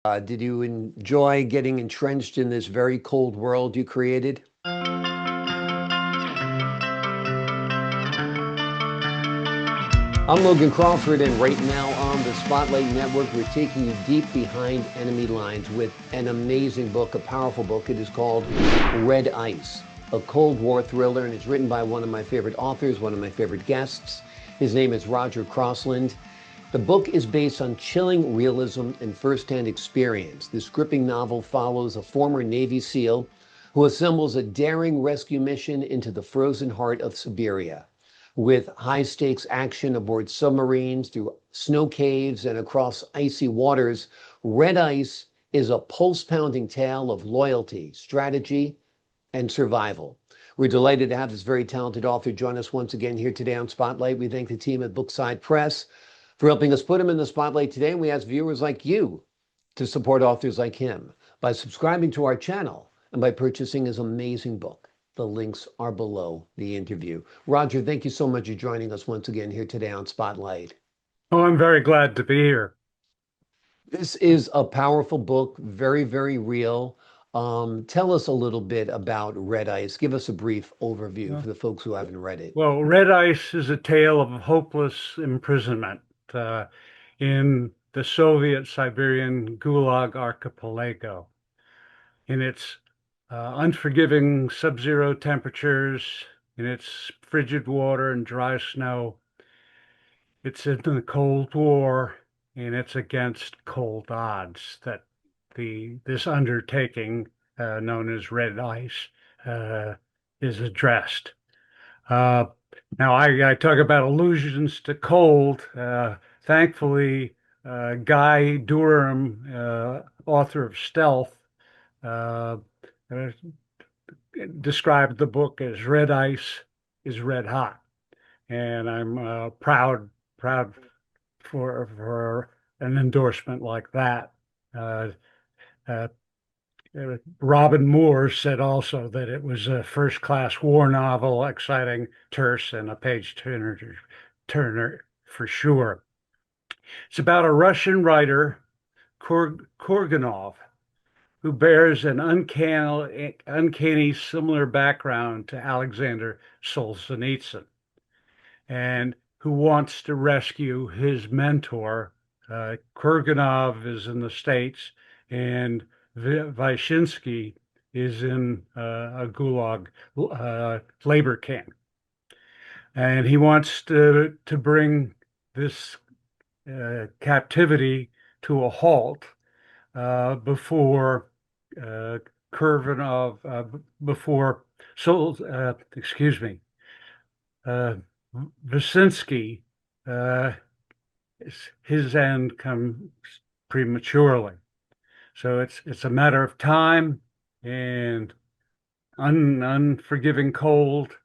Did you enjoy getting entrenched in this very cold world you created? I'm Logan Crawford, and right now on the Spotlight Network, we're taking you deep behind enemy lines with an amazing book, a powerful book. It is called Red Ice, a Cold War thriller, and it's written by one of my favorite authors, one of my favorite guests. His name is Roger Crossland. The book is based on chilling realism and firsthand experience. This gripping novel follows a former Navy SEAL who assembles a daring rescue mission into the frozen heart of Siberia. With high stakes action aboard submarines, through snow caves, and across icy waters, Red Ice is a pulse pounding tale of loyalty, strategy, and survival. We're delighted to have this very talented author join us once again here today on Spotlight. We thank the team at Bookside Press for helping us put him in the spotlight today. And we ask viewers like you to support authors like him by subscribing to our channel and by purchasing his amazing book. The links are below the interview. Roger, thank you so much for joining us once again here today on Spotlight. Oh, I'm very glad to be here. This is a powerful book, very, very real. Tell us a little bit about Red Ice. Give us a brief overview Uh, for the folks who haven't read it. Well, Red Ice is a tale of hopeless imprisonment uh, in the Soviet Siberian Gulag archipelago. In its unforgiving sub-zero temperatures, in its frigid water and dry snow, it's in the Cold War, and it's against cold odds that this undertaking, known as Red Ice, uh, is addressed. Uh, Now, I talk about allusions to cold. Thankfully, Guy Durham, author of Stealth, uh, uh, described the book as Red Ice is Red Hot, and I'm proud for an endorsement like that. Uh, uh, Robin Moore said also that it was a first-class war novel, exciting, terse, and a page turner for sure. It's about a Russian writer, Kurganov, who bears an uncanny similar background to Alexander Solzhenitsyn, and who wants to rescue his mentor. Kurganov is in the States, and Vyshinsky is in a gulag labor camp. And he wants to bring this captivity to a halt before Kurganov, before excuse me, uh, Wyszynski, uh, his end comes prematurely. So it's a matter of time and unforgiving cold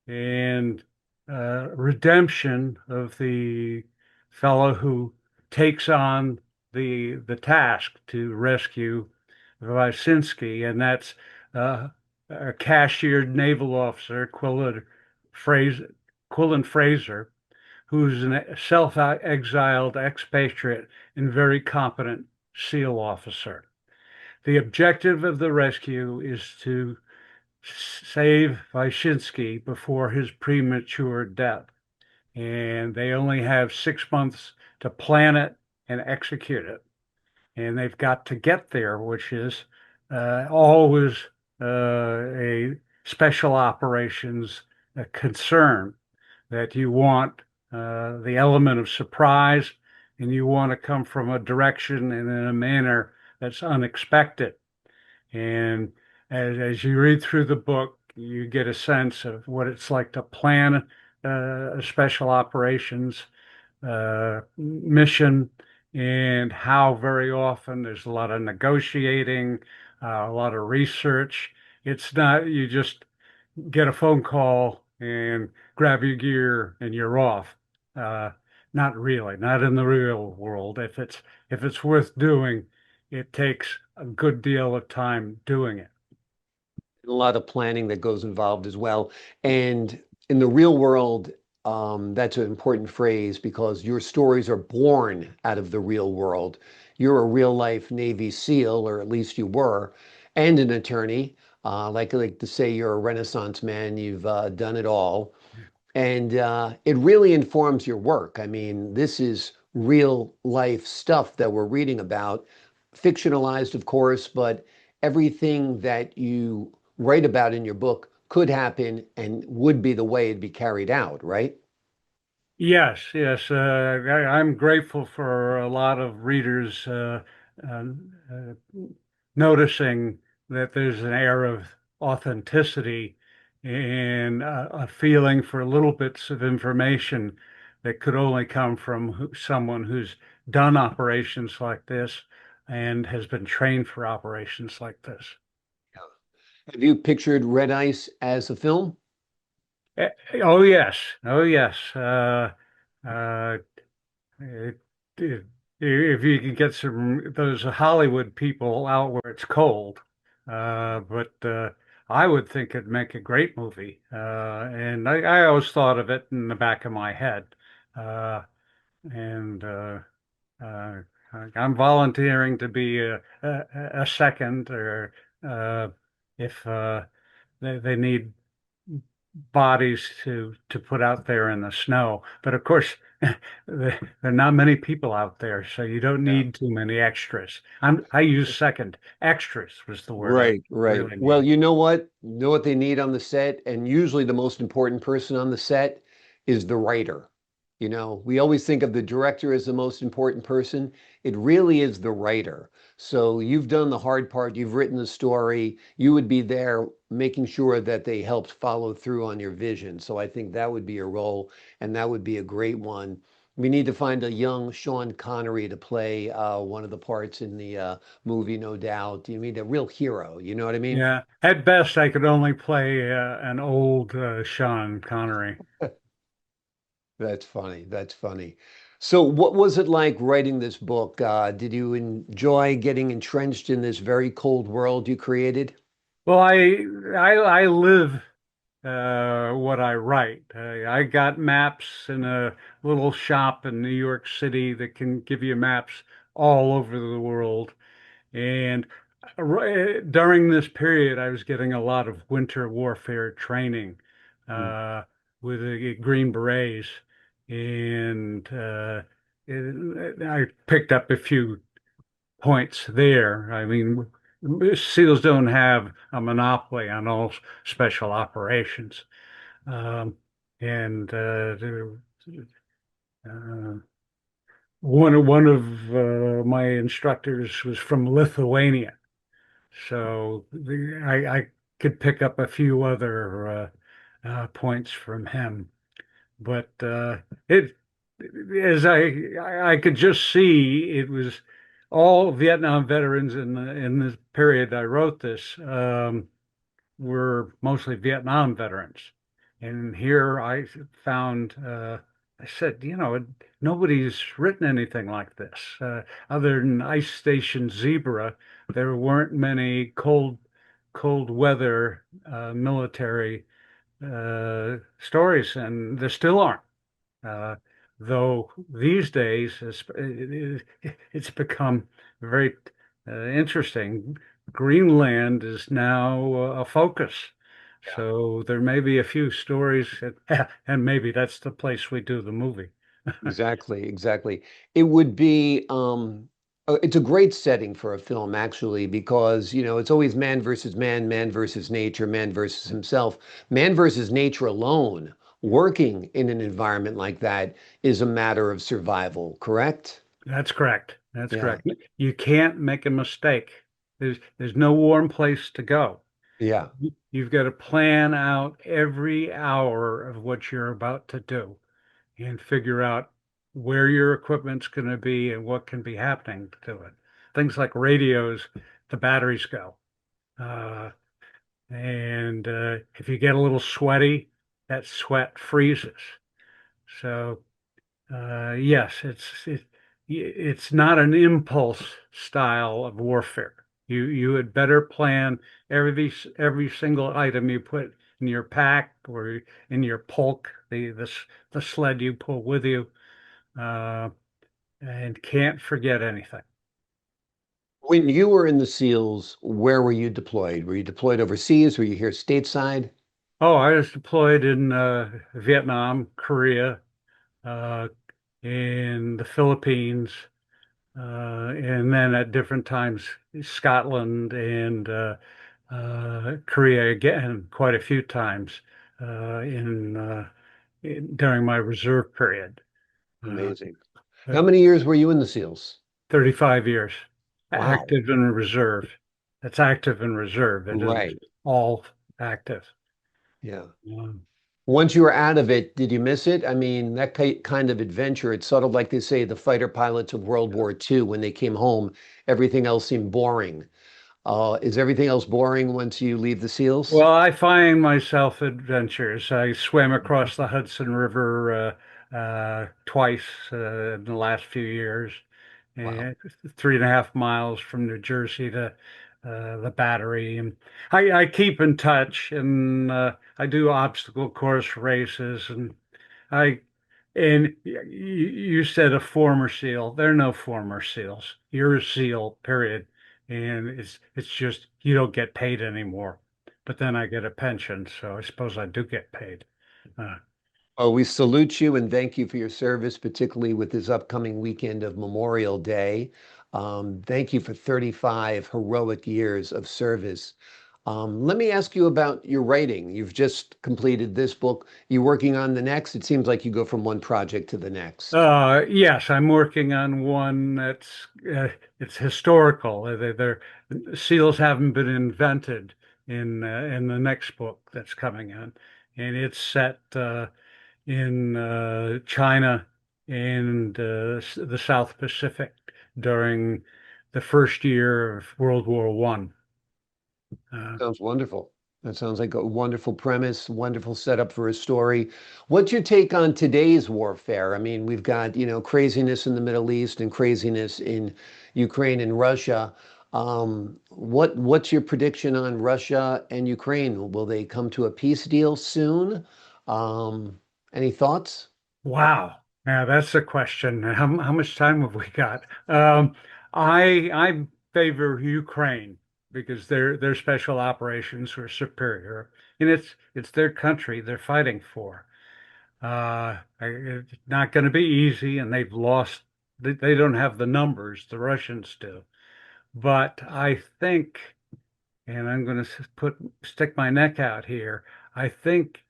and redemption of the fellow who takes on the task to rescue Wyszynski, and that's a cashiered naval officer, Quillen Fraser, who's a self-exiled expatriate and very competent SEAL officer. The objective of the rescue is to save Wyszynski before his premature death. And they only have 6 months to plan it and execute it. And they've got to get there, which is always a special operations concern, that you want the element of surprise, and you want to come from a direction and in a manner that's unexpected. And as you read through the book, you get a sense of what it's like to plan a special operations mission, and how very often there's a lot of negotiating, a lot of research. It's not you just get a phone call and grab your gear and you're off. Uh, Not really, not in the real world. If it's worth doing, it takes a good deal of time doing it. A lot of planning that goes involved as well. And in the real world, that's an important phrase because your stories are born out of the real world. you're a real life Navy SEAL, or at least you were, and an attorney. Like to say you're a Renaissance man. You've done it all. And it really informs your work. I mean, this is real life stuff that we're reading about, fictionalized, of course, but everything that you write about in your book could happen and would be the way it'd be carried out, right? Yes, yes. I'm grateful for a lot of readers uh, uh, noticing that there's an air of authenticity and a feeling for little bits of information that could only come from someone who's done operations like this and has been trained for operations like this. Have you pictured Red Ice as a film? Eh, Oh yes, oh yes. Uh, It, it, if you can get some those Hollywood people out where it's cold, but I would think it'd make a great movie. And I always thought of it in the back of my head. Uh, and uh, I'm volunteering to be a second, or uh, if they need bodies to put out there in the snow. But of course, there are not many people out there, so you don't Yeah. need too many extras. I use second. Extras was the word I Right, right. really Well, needed. you know what? You know what they need on the set, and usually the most important person on the set is the writer. You know, we always think of the director as the most important person. It really is the writer. So you've done the hard part, you've written the story, you would be there making sure that they helped follow through on your vision. So I think that would be your role, and that would be a great one. We need to find a young Sean Connery to play one of the parts in the movie, no doubt. You mean a real hero, you know what I mean? Yeah, at best, I could only play an old Sean Connery. That's funny. That's funny. So, what was it like writing this book? Did you enjoy getting entrenched in this very cold world you created? Well, I live what I write. I got maps in a little shop in New York City that can give you maps all over the world. And during this period, I was getting a lot of winter warfare training Mm. uh, with the Green Berets, and I picked up a few points there. I mean, SEALs don't have a monopoly on all special operations, um, and uh, one of my instructors was from Lithuania. So I could pick up a few other points from him, but it as I could just see it was all Vietnam veterans in this period I wrote this. Were mostly Vietnam veterans. And here I found, I said, nobody's written anything like this. Other than Ice Station Zebra, there weren't many cold weather military stories, and there still aren't. Uh, though these days it's become very interesting. Greenland is now a focus. So there may be a few stories, and maybe that's the place we do the movie. Exactly, exactly. It would be it's a great setting for a film actually because, you know, it's always man versus man, man versus nature, man versus himself. Man versus nature alone, working in an environment like that is a matter of survival, correct? That's correct. That's Yeah. correct. You can't make a mistake. There's no warm place to go. Yeah. You've got to plan out every hour of what you're about to do and figure out where your equipment's going to be and what can be happening to it. Things like radios, the batteries go. Uh, and if you get a little sweaty, that sweat freezes. So yes, it's not an impulse style of warfare. You had better plan every single item you put in your pack or in your polk, the sled you pull with you, uh, and can't forget anything. When you were in the SEALs, where were you deployed? Were you deployed overseas? Were you here stateside? Oh, I was deployed in Vietnam, Korea, uh, in the Philippines, and then at different times, Scotland and Korea again, quite a few times during my reserve period. Uh, Amazing. uh, How many years were you in the SEALs? 35 years, Wow. active and reserve. That's active and reserve. It isn't Right. all active. Yeah. Um, Once you were out of it, did you miss it? I mean, that kind of adventure, it's sort of like they say the fighter pilots of World War II, when they came home, everything else seemed boring. Is everything else boring once you leave the SEALs? Well, I find myself adventures. I swam across the Hudson River twice in the last few years, Wow. and 3.5 miles from New Jersey to the Battery. And I keep in touch, and I do obstacle course races, and I you said a former SEAL. There are no former SEALs. You're a SEAL, period. And it's just you don't get paid anymore. But then I get a pension, so I suppose I do get paid. Uh, Well, we salute you and thank you for your service, particularly with this upcoming weekend of Memorial Day. Thank you for 35 heroic years of service. Let me ask you about your writing. You've just completed this book. You working on the next? It seems like you go from one project to the next. yes, I'm working on one that's it's historical. Seals haven't been invented in the next book that's coming on, and it's set in China and the South Pacific during the first year of World War One. Uh, Sounds wonderful. That sounds like a wonderful premise, wonderful setup for a story. What's your take on today's warfare? I mean, we've got, craziness in the Middle East and craziness in Ukraine and Russia. What's your prediction on Russia and Ukraine? Will they come to a peace deal soon? Any thoughts? wow. Now that's the question. How much time have we got? I favor Ukraine because their special operations were superior, and it's their country they're fighting for. It's not going to be easy, and they've lost. They don't have the numbers the Russians do. But I think, and I'm going to stick my neck out here. I think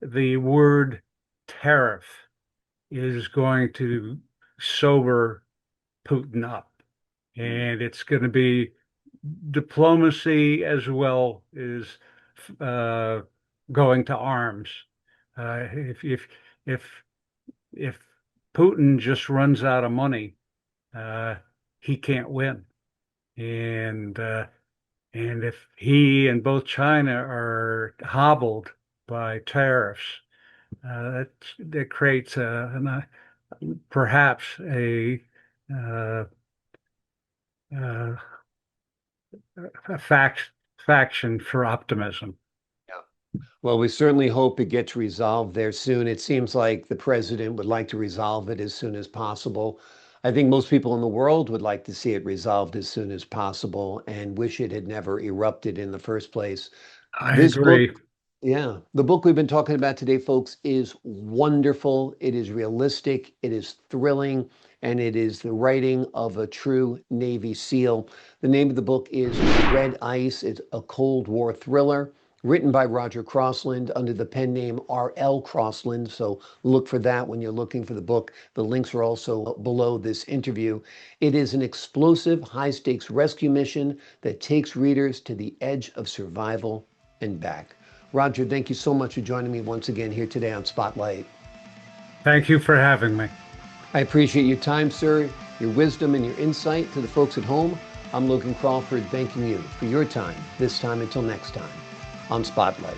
the word tariff is going to sober Putin up, Mm. and it's going to be diplomacy as well as uh, going to arms. Uh, if if if if Putin just runs out of money, uh, he can't win, and if he and both China are hobbled by tariffs, that creates perhaps uh, uh, a faction for optimism. Yeah. Well, we certainly hope it gets resolved there soon. It seems like the president would like to resolve it as soon as possible. I think most people in the world would like to see it resolved as soon as possible and wish it had never erupted in the first place. I This agree. book, yeah, the book we've been talking about today, folks, is wonderful. It is realistic, it is thrilling, and it is the writing of a true Navy SEAL. The name of the book is Red Ice. It's a Cold War thriller written by Roger Crossland under the pen name R.L. Crossland. So look for that when you're looking for the book. The links are also below this interview. It is an explosive, high stakes rescue mission that takes readers to the edge of survival and back. Roger, thank you so much for joining me once again here today on Spotlight. Thank you for having me. I appreciate your time, sir, your wisdom, and your insight. To the folks at home, I'm Logan Crawford, thanking you for your time, this time until next time on Spotlight.